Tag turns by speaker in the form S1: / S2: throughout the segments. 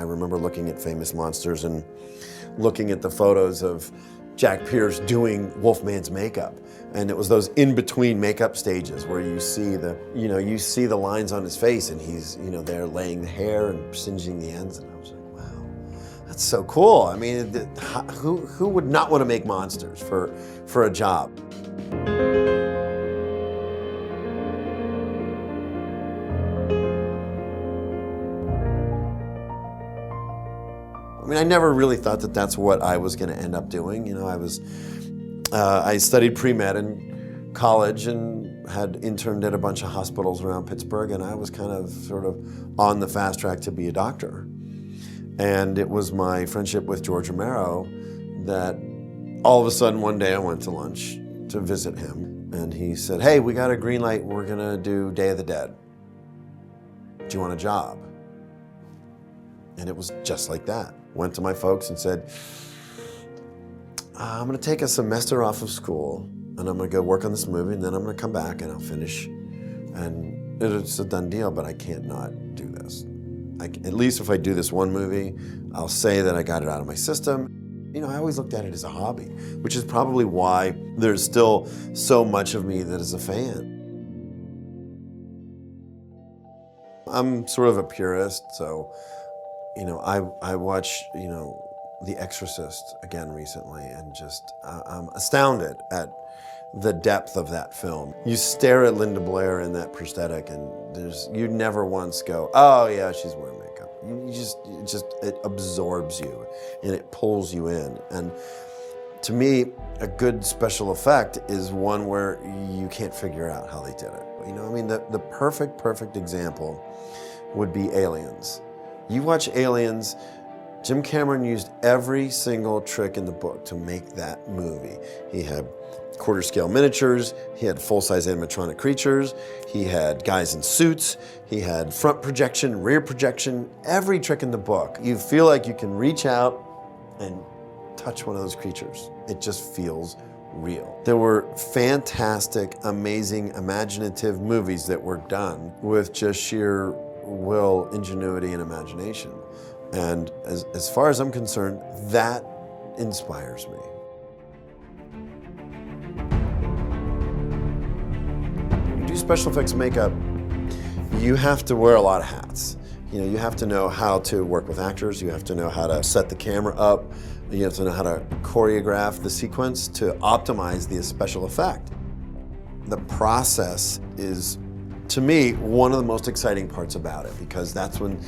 S1: remember looking at Famous Monsters and looking at the photos of Jack Pierce doing Wolfman's makeup. And it was those in-between makeup stages where you see the lines on his face, and he's, there laying the hair and singeing the ends. And I was like, wow, that's so cool. I mean, who would not want to make monsters for a job? I mean, I never really thought that that's what I was going to end up doing. I studied pre-med in college and had interned at a bunch of hospitals around Pittsburgh, and I was kind of sort of on the fast track to be a doctor. And it was my friendship with George Romero that all of a sudden one day I went to lunch to visit him, and he said, "Hey, we got a green light. We're going to do Day of the Dead. Do you want a job?" And it was just like that. Went to my folks and said, "I'm going to take a semester off of school, and I'm going to go work on this movie, and then I'm going to come back and I'll finish. And it's a done deal, but I can't not do this. At least if I do this one movie, I'll say that I got it out of my system." I always looked at it as a hobby, which is probably why there's still so much of me that is a fan. I'm sort of a purist, so I watch, The Exorcist again recently, and just I'm astounded at the depth of that film. You stare at Linda Blair in that prosthetic, and you never once go, "Oh yeah, she's wearing makeup." It absorbs you, and it pulls you in. And to me, a good special effect is one where you can't figure out how they did it. The perfect example would be Aliens. You watch Aliens, Jim Cameron used every single trick in the book to make that movie. He had quarter-scale miniatures, he had full-size animatronic creatures, he had guys in suits, he had front projection, rear projection, every trick in the book. You feel like you can reach out and touch one of those creatures. It just feels real. There were fantastic, amazing, imaginative movies that were done with just sheer will, ingenuity, and imagination. And as far as I'm concerned, that inspires me. When you do special effects makeup, you have to wear a lot of hats. You have to know how to work with actors, you have to know how to set the camera up, you have to know how to choreograph the sequence to optimize the special effect. The process is, to me, one of the most exciting parts about it, because that's when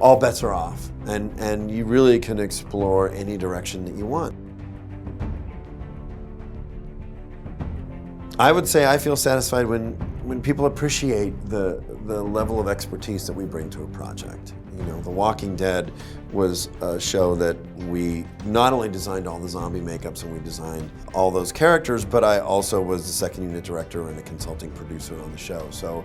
S1: all bets are off, and you really can explore any direction that you want. I would say I feel satisfied when people appreciate the level of expertise that we bring to a project. The Walking Dead was a show that we not only designed all the zombie makeups and we designed all those characters, but I also was the second unit director and a consulting producer on the show. So,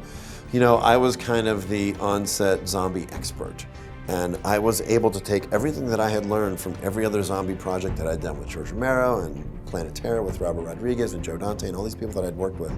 S1: I was kind of the on-set zombie expert. And I was able to take everything that I had learned from every other zombie project that I'd done with George Romero and Planet Terror with Robert Rodriguez and Joe Dante and all these people that I'd worked with.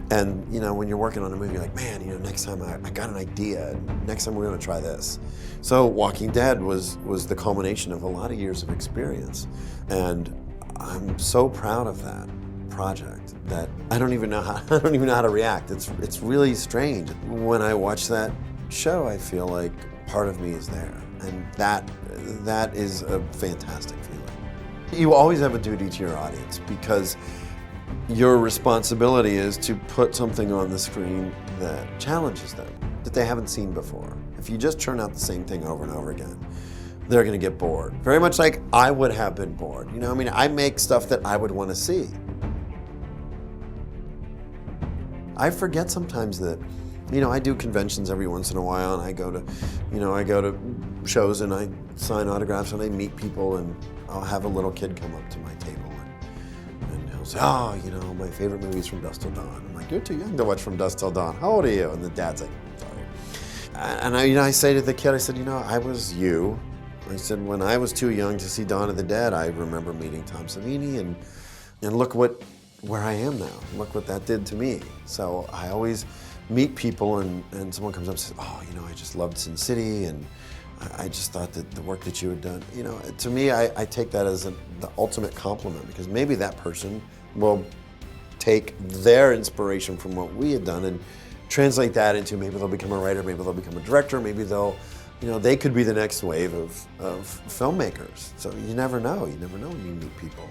S1: And when you're working on a movie, you're like, man, next time I got an idea. Next time we're going to try this. So Walking Dead was the culmination of a lot of years of experience, and I'm so proud of that project that I don't even know how to react. It's really strange. When I watch that show, I feel like part of me is there, and that is a fantastic feeling. You always have a duty to your audience, because your responsibility is to put something on the screen that challenges them, that they haven't seen before. If you just churn out the same thing over and over again, they're going to get bored. Very much like I would have been bored. I make stuff that I would want to see. I forget sometimes that, I do conventions every once in a while, and I go to shows and I sign autographs and I meet people, and I'll have a little kid come up to my table and he'll say, "Oh, my favorite movie is From Dusk Till Dawn." I'm like, "You're too young to watch From Dusk Till Dawn. How old are you?" And the dad's like, "Sorry." And I say to the kid, I said, I was you. I said, when I was too young to see Dawn of the Dead, I remember meeting Tom Savini, and look where I am now. Look what that did to me. So I always meet people and someone comes up and says, oh, you know, I just loved Sin City, and I just thought that the work that you had done, you know, to me, I take that as the ultimate compliment, because maybe that person will take their inspiration from what we had done and translate that into, maybe they'll become a writer, maybe they'll become a director, maybe they'll, you know, they could be the next wave of filmmakers. So you never know when you meet people.